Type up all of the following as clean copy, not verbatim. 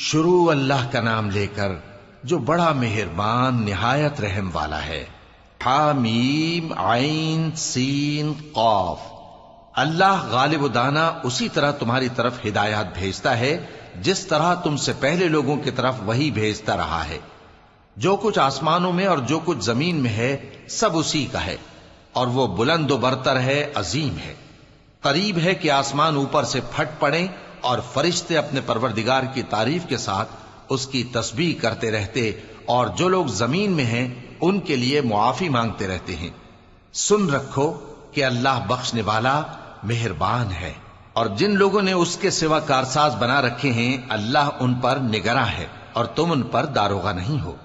شروع اللہ کا نام لے کر جو بڑا مہربان نہایت رحم والا ہے۔ حامیم عین سین قاف۔ اللہ غالب و دانا اسی طرح تمہاری طرف ہدایات بھیجتا ہے جس طرح تم سے پہلے لوگوں کی طرف وہی بھیجتا رہا ہے۔ جو کچھ آسمانوں میں اور جو کچھ زمین میں ہے سب اسی کا ہے، اور وہ بلند و برتر ہے، عظیم ہے۔ قریب ہے کہ آسمان اوپر سے پھٹ پڑیں اور فرشتے اپنے پروردگار کی تعریف کے ساتھ اس کی تسبیح کرتے رہتے، اور جو لوگ زمین میں ہیں ان کے لیے معافی مانگتے رہتے ہیں۔ سن رکھو کہ اللہ بخشنے والا مہربان ہے، اور جن لوگوں نے اس کے سوا کارساز بنا رکھے ہیں اللہ ان پر نگراں ہے اور تم ان پر داروغہ نہیں ہو۔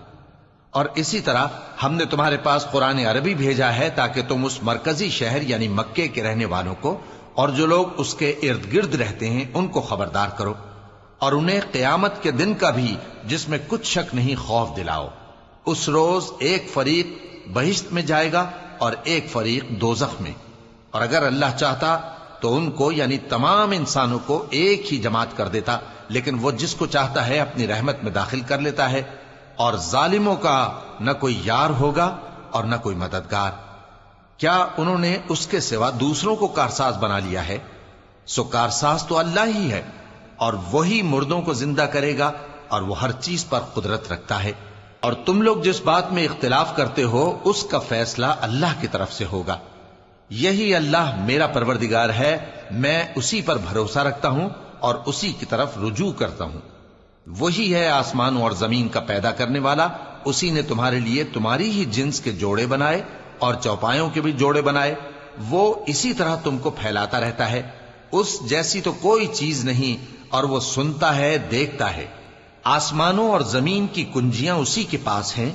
اور اسی طرح ہم نے تمہارے پاس قرآن عربی بھیجا ہے تاکہ تم اس مرکزی شہر یعنی مکے کے رہنے والوں کو اور جو لوگ اس کے ارد گرد رہتے ہیں ان کو خبردار کرو، اور انہیں قیامت کے دن کا بھی جس میں کچھ شک نہیں خوف دلاؤ۔ اس روز ایک فریق بہشت میں جائے گا اور ایک فریق دوزخ میں، اور اگر اللہ چاہتا تو ان کو یعنی تمام انسانوں کو ایک ہی جماعت کر دیتا، لیکن وہ جس کو چاہتا ہے اپنی رحمت میں داخل کر لیتا ہے، اور ظالموں کا نہ کوئی یار ہوگا اور نہ کوئی مددگار۔ کیا انہوں نے اس کے سوا دوسروں کو کارساز بنا لیا ہے؟ سو کارساز تو اللہ ہی ہے، اور وہی مردوں کو زندہ کرے گا، اور وہ ہر چیز پر قدرت رکھتا ہے۔ اور تم لوگ جس بات میں اختلاف کرتے ہو اس کا فیصلہ اللہ کی طرف سے ہوگا۔ یہی اللہ میرا پروردگار ہے، میں اسی پر بھروسہ رکھتا ہوں اور اسی کی طرف رجوع کرتا ہوں۔ وہی ہے آسمانوں اور زمین کا پیدا کرنے والا، اسی نے تمہارے لیے تمہاری ہی جنس کے جوڑے بنائے اور چوپایوں کے بھی جوڑے بنائے۔ وہ اسی طرح تم کو پھیلاتا رہتا ہے، اس جیسی تو کوئی چیز نہیں، اور وہ سنتا ہے، دیکھتا ہے۔ آسمانوں اور زمین کی کنجیاں اسی کے پاس ہیں،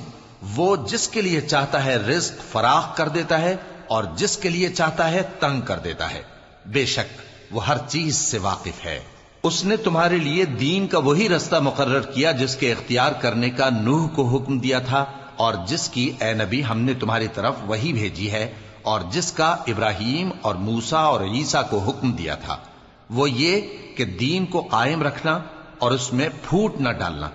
وہ جس کے لیے چاہتا ہے رزق فراخ کر دیتا ہے اور جس کے لیے چاہتا ہے تنگ کر دیتا ہے۔ بے شک وہ ہر چیز سے واقف ہے۔ اس نے تمہارے لیے دین کا وہی رستہ مقرر کیا جس کے اختیار کرنے کا نوح کو حکم دیا تھا، اور جس کی اے نبی ہم نے تمہاری طرف وہی بھیجی ہے، اور جس کا ابراہیم اور موسیٰ اور عیسیٰ کو حکم دیا تھا، وہ یہ کہ دین کو قائم رکھنا اور اس میں پھوٹ نہ ڈالنا۔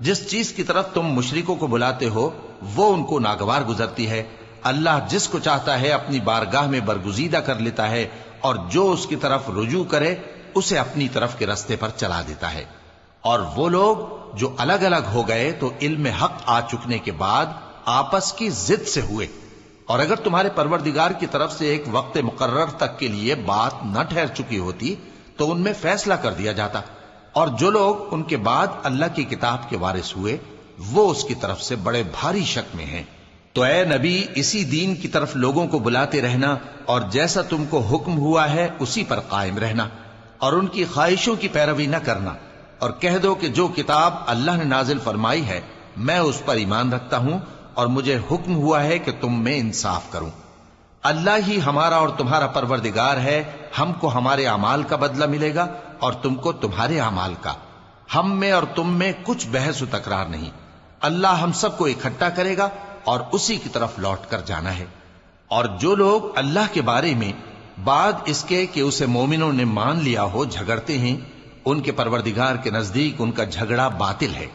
جس چیز کی طرف تم مشرکوں کو بلاتے ہو وہ ان کو ناگوار گزرتی ہے۔ اللہ جس کو چاہتا ہے اپنی بارگاہ میں برگزیدہ کر لیتا ہے، اور جو اس کی طرف رجوع کرے اسے اپنی طرف کے رستے پر چلا دیتا ہے۔ اور وہ لوگ جو الگ الگ ہو گئے تو علم حق آ چکنے کے بعد آپس کی ضد سے ہوئے، اور اگر تمہارے پروردگار کی طرف سے ایک وقت مقرر تک کے لیے بات نہ ٹھہر چکی ہوتی تو ان میں فیصلہ کر دیا جاتا، اور جو لوگ ان کے بعد اللہ کی کتاب کے وارث ہوئے وہ اس کی طرف سے بڑے بھاری شک میں ہیں۔ تو اے نبی اسی دین کی طرف لوگوں کو بلاتے رہنا، اور جیسا تم کو حکم ہوا ہے اسی پر قائم رہنا، اور ان کی خواہشوں کی پیروی نہ کرنا، اور کہہ دو کہ جو کتاب اللہ نے نازل فرمائی ہے میں اس پر ایمان رکھتا ہوں، اور مجھے حکم ہوا ہے کہ تم میں انصاف کروں۔ اللہ ہی ہمارا اور تمہارا پروردگار ہے، ہم کو ہمارے اعمال کا بدلہ ملے گا اور تم کو تمہارے اعمال کا۔ ہم میں اور تم میں کچھ بحث و تکرار نہیں، اللہ ہم سب کو اکٹھا کرے گا اور اسی کی طرف لوٹ کر جانا ہے۔ اور جو لوگ اللہ کے بارے میں بعد اس کے کہ اسے مومنوں نے مان لیا ہو جھگڑتے ہیں، ان کے پروردگار کے نزدیک ان کا جھگڑا باطل ہے،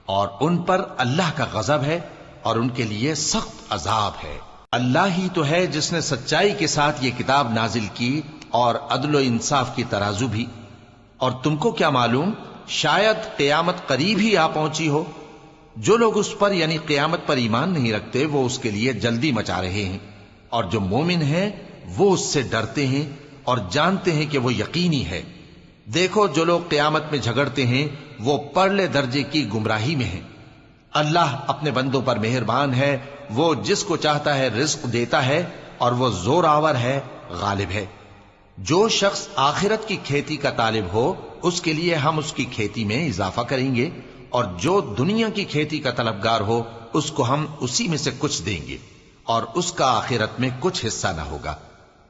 اور ان پر اللہ کا غضب ہے اور ان کے لیے سخت عذاب ہے۔ اللہ ہی تو ہے جس نے سچائی کے ساتھ یہ کتاب نازل کی اور عدل و انصاف کی ترازو بھی۔ اور تم کو کیا معلوم، شاید قیامت قریب ہی آ پہنچی ہو۔ جو لوگ اس پر یعنی قیامت پر ایمان نہیں رکھتے وہ اس کے لیے جلدی مچا رہے ہیں، اور جو مومن ہیں وہ اس سے ڈرتے ہیں اور جانتے ہیں کہ وہ یقینی ہے۔ دیکھو جو لوگ قیامت میں جھگڑتے ہیں وہ پرلے درجے کی گمراہی میں ہیں۔ اللہ اپنے بندوں پر مہربان ہے، وہ جس کو چاہتا ہے رزق دیتا ہے، اور وہ زور آور ہے، غالب ہے۔ جو شخص آخرت کی کھیتی کا طالب ہو اس کے لیے ہم اس کی کھیتی میں اضافہ کریں گے، اور جو دنیا کی کھیتی کا طلبگار ہو اس کو ہم اسی میں سے کچھ دیں گے، اور اس کا آخرت میں کچھ حصہ نہ ہوگا۔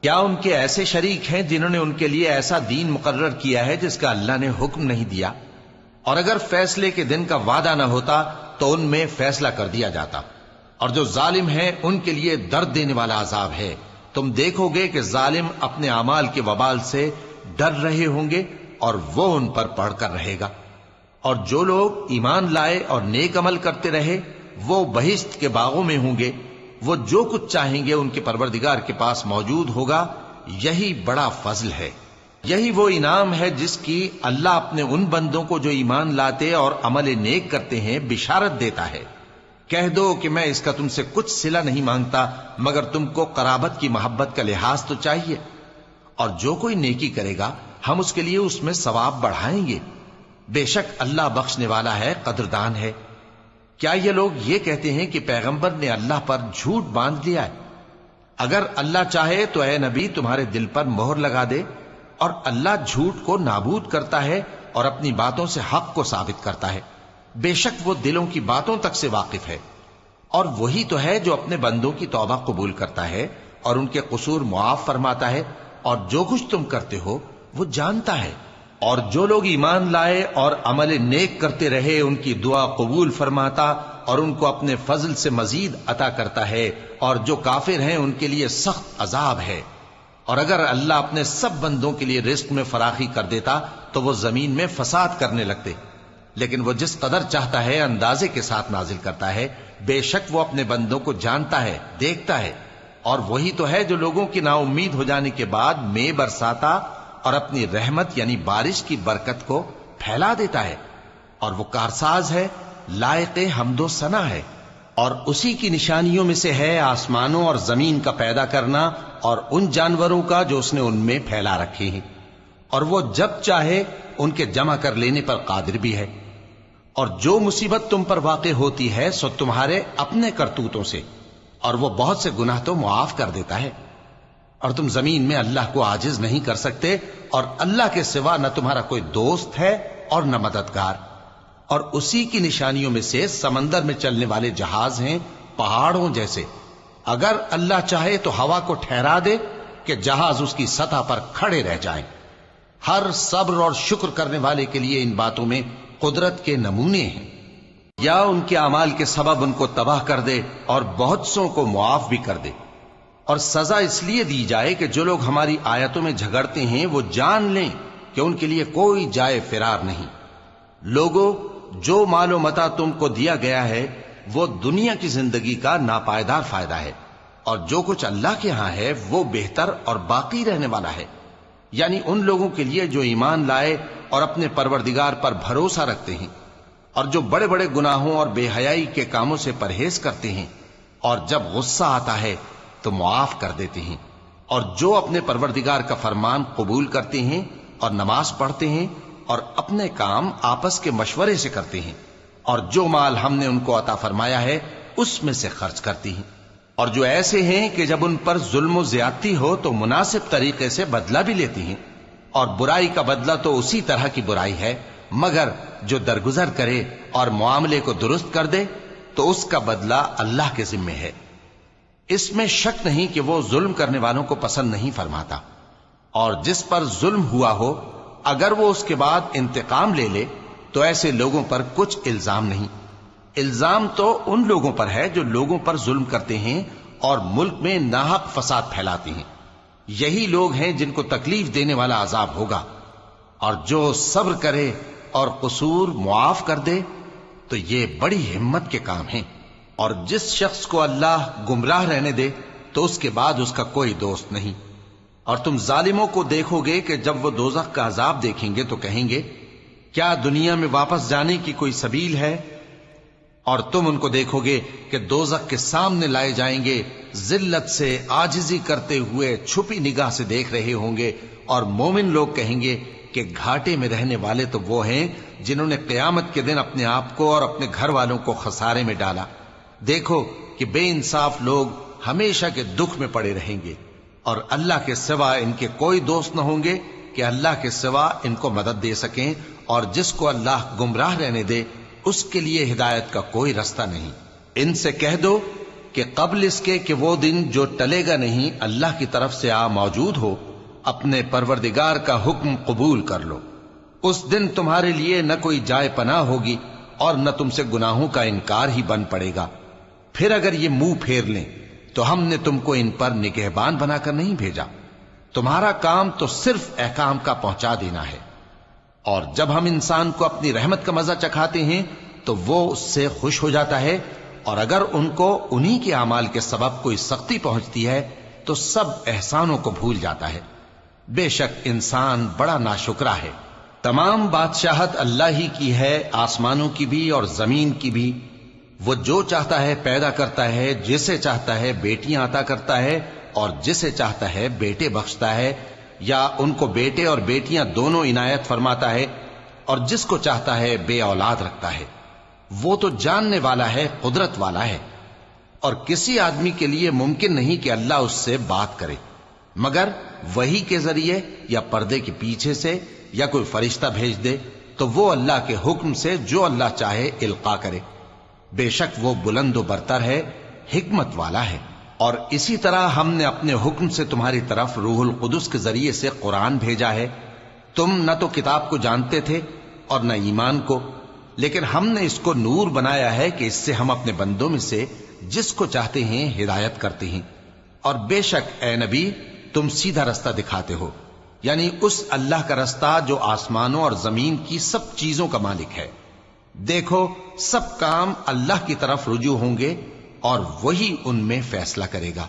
کیا ان کے ایسے شریک ہیں جنہوں نے ان کے لیے ایسا دین مقرر کیا ہے جس کا اللہ نے حکم نہیں دیا؟ اور اگر فیصلے کے دن کا وعدہ نہ ہوتا تو ان میں فیصلہ کر دیا جاتا، اور جو ظالم ہیں ان کے لیے درد دینے والا عذاب ہے۔ تم دیکھو گے کہ ظالم اپنے اعمال کے وبال سے ڈر رہے ہوں گے اور وہ ان پر پڑھ کر رہے گا۔ اور جو لوگ ایمان لائے اور نیک عمل کرتے رہے وہ بہشت کے باغوں میں ہوں گے، وہ جو کچھ چاہیں گے ان کے پروردگار کے پاس موجود ہوگا، یہی بڑا فضل ہے، یہی وہ انعام ہے جس کی اللہ اپنے ان بندوں کو جو ایمان لاتے اور عمل نیک کرتے ہیں بشارت دیتا ہے۔ کہہ دو کہ میں اس کا تم سے کچھ صلہ نہیں مانگتا مگر تم کو قرابت کی محبت کا لحاظ تو چاہیے، اور جو کوئی نیکی کرے گا ہم اس کے لیے اس میں ثواب بڑھائیں گے، بے شک اللہ بخشنے والا ہے، قدردان ہے۔ کیا یہ لوگ یہ کہتے ہیں کہ پیغمبر نے اللہ پر جھوٹ باندھ لیا ہے؟ اگر اللہ چاہے تو اے نبی تمہارے دل پر مہر لگا دے، اور اللہ جھوٹ کو نابود کرتا ہے اور اپنی باتوں سے حق کو ثابت کرتا ہے، بے شک وہ دلوں کی باتوں تک سے واقف ہے، اور وہی تو ہے جو اپنے بندوں کی توبہ قبول کرتا ہے اور ان کے قصور معاف فرماتا ہے، اور جو کچھ تم کرتے ہو وہ جانتا ہے۔ اور جو لوگ ایمان لائے اور عمل نیک کرتے رہے ان کی دعا قبول فرماتا اور ان کو اپنے فضل سے مزید عطا کرتا ہے، اور جو کافر ہیں ان کے لیے سخت عذاب ہے۔ اور اگر اللہ اپنے سب بندوں کے لیے رزق میں فراخی کر دیتا تو وہ زمین میں فساد کرنے لگتے، لیکن وہ جس قدر چاہتا ہے اندازے کے ساتھ نازل کرتا ہے، بے شک وہ اپنے بندوں کو جانتا ہے، دیکھتا ہے۔ اور وہی تو ہے جو لوگوں کی نا امید ہو جانے کے بعد میں برساتا اور اپنی رحمت یعنی بارش کی برکت کو پھیلا دیتا ہے، اور وہ کارساز ہے، لائق حمد و ثنا ہے۔ اور اسی کی نشانیوں میں سے ہے آسمانوں اور زمین کا پیدا کرنا اور ان جانوروں کا جو اس نے ان میں پھیلا رکھے ہیں، اور وہ جب چاہے ان کے جمع کر لینے پر قادر بھی ہے۔ اور جو مصیبت تم پر واقع ہوتی ہے سو تمہارے اپنے کرتوتوں سے، اور وہ بہت سے گناہ تو معاف کر دیتا ہے۔ اور تم زمین میں اللہ کو عاجز نہیں کر سکتے، اور اللہ کے سوا نہ تمہارا کوئی دوست ہے اور نہ مددگار۔ اور اسی کی نشانیوں میں سے سمندر میں چلنے والے جہاز ہیں پہاڑوں جیسے، اگر اللہ چاہے تو ہوا کو ٹھہرا دے کہ جہاز اس کی سطح پر کھڑے رہ جائیں۔ ہر صبر اور شکر کرنے والے کے لیے ان باتوں میں قدرت کے نمونے ہیں۔ یا ان کے اعمال کے سبب ان کو تباہ کر دے اور بہت سوں کو معاف بھی کر دے، اور سزا اس لیے دی جائے کہ جو لوگ ہماری آیتوں میں جھگڑتے ہیں وہ جان لیں کہ ان کے لیے کوئی جائے فرار نہیں۔ لوگوں، جو مال و متاع تم کو دیا گیا ہے وہ دنیا کی زندگی کا ناپائیدار فائدہ ہے، اور جو کچھ اللہ کے ہاں ہے وہ بہتر اور باقی رہنے والا ہے، یعنی ان لوگوں کے لیے جو ایمان لائے اور اپنے پروردگار پر بھروسہ رکھتے ہیں، اور جو بڑے بڑے گناہوں اور بے حیائی کے کاموں سے پرہیز کرتے ہیں، اور جب غصہ آتا ہے تو معاف کر دیتے ہیں، اور جو اپنے پروردگار کا فرمان قبول کرتے ہیں اور نماز پڑھتے ہیں اور اپنے کام آپس کے مشورے سے کرتے ہیں، اور جو مال ہم نے ان کو عطا فرمایا ہے اس میں سے خرچ کرتی ہیں، اور جو ایسے ہیں کہ جب ان پر ظلم و زیادتی ہو تو مناسب طریقے سے بدلہ بھی لیتی ہیں، اور برائی کا بدلہ تو اسی طرح کی برائی ہے، مگر جو درگزر کرے اور معاملے کو درست کر دے تو اس کا بدلہ اللہ کے ذمے ہے۔ اس میں شک نہیں کہ وہ ظلم کرنے والوں کو پسند نہیں فرماتا، اور جس پر ظلم ہوا ہو اگر وہ اس کے بعد انتقام لے لے تو ایسے لوگوں پر کچھ الزام نہیں۔ الزام تو ان لوگوں پر ہے جو لوگوں پر ظلم کرتے ہیں اور ملک میں ناحق فساد پھیلاتے ہیں، یہی لوگ ہیں جن کو تکلیف دینے والا عذاب ہوگا۔ اور جو صبر کرے اور قصور معاف کر دے تو یہ بڑی ہمت کے کام ہیں۔ اور جس شخص کو اللہ گمراہ رہنے دے تو اس کے بعد اس کا کوئی دوست نہیں۔ اور تم ظالموں کو دیکھو گے کہ جب وہ دوزخ کا عذاب دیکھیں گے تو کہیں گے کیا دنیا میں واپس جانے کی کوئی سبیل ہے؟ اور تم ان کو دیکھو گے کہ دوزخ کے سامنے لائے جائیں گے، ذلت سے عاجزی کرتے ہوئے چھپی نگاہ سے دیکھ رہے ہوں گے، اور مومن لوگ کہیں گے کہ گھاٹے میں رہنے والے تو وہ ہیں جنہوں نے قیامت کے دن اپنے آپ کو اور اپنے گھر والوں کو خسارے میں ڈالا۔ دیکھو کہ بے انصاف لوگ ہمیشہ کے دکھ میں پڑے رہیں گے، اور اللہ کے سوا ان کے کوئی دوست نہ ہوں گے کہ اللہ کے سوا ان کو مدد دے سکیں، اور جس کو اللہ گمراہ رہنے دے اس کے لیے ہدایت کا کوئی رستہ نہیں۔ ان سے کہہ دو کہ قبل اس کے کہ وہ دن جو ٹلے گا نہیں اللہ کی طرف سے آ موجود ہو، اپنے پروردگار کا حکم قبول کر لو۔ اس دن تمہارے لیے نہ کوئی جائے پناہ ہوگی اور نہ تم سے گناہوں کا انکار ہی بن پڑے گا۔ پھر اگر یہ منہ پھیر لیں تو ہم نے تم کو ان پر نگہبان بنا کر نہیں بھیجا، تمہارا کام تو صرف احکام کا پہنچا دینا ہے۔ اور جب ہم انسان کو اپنی رحمت کا مزہ چکھاتے ہیں تو وہ اس سے خوش ہو جاتا ہے، اور اگر ان کو انہی کے اعمال کے سبب کوئی سختی پہنچتی ہے تو سب احسانوں کو بھول جاتا ہے۔ بے شک انسان بڑا ناشکرا ہے۔ تمام بادشاہت اللہ ہی کی ہے، آسمانوں کی بھی اور زمین کی بھی۔ وہ جو چاہتا ہے پیدا کرتا ہے، جسے چاہتا ہے بیٹیاں عطا کرتا ہے اور جسے چاہتا ہے بیٹے بخشتا ہے، یا ان کو بیٹے اور بیٹیاں دونوں عنایت فرماتا ہے، اور جس کو چاہتا ہے بے اولاد رکھتا ہے۔ وہ تو جاننے والا ہے، قدرت والا ہے، اور کسی آدمی کے لیے ممکن نہیں کہ اللہ اس سے بات کرے مگر وحی کے ذریعے یا پردے کے پیچھے سے، یا کوئی فرشتہ بھیج دے تو وہ اللہ کے حکم سے جو اللہ چاہے القا کرے۔ بے شک وہ بلند و برتر ہے، حکمت والا ہے۔ اور اسی طرح ہم نے اپنے حکم سے تمہاری طرف روح القدس کے ذریعے سے قرآن بھیجا ہے۔ تم نہ تو کتاب کو جانتے تھے اور نہ ایمان کو، لیکن ہم نے اس کو نور بنایا ہے کہ اس سے ہم اپنے بندوں میں سے جس کو چاہتے ہیں ہدایت کرتے ہیں۔ اور بے شک اے نبی تم سیدھا رستہ دکھاتے ہو، یعنی اس اللہ کا رستہ جو آسمانوں اور زمین کی سب چیزوں کا مالک ہے۔ دیکھو سب کام اللہ کی طرف رجوع ہوں گے اور وہی ان میں فیصلہ کرے گا۔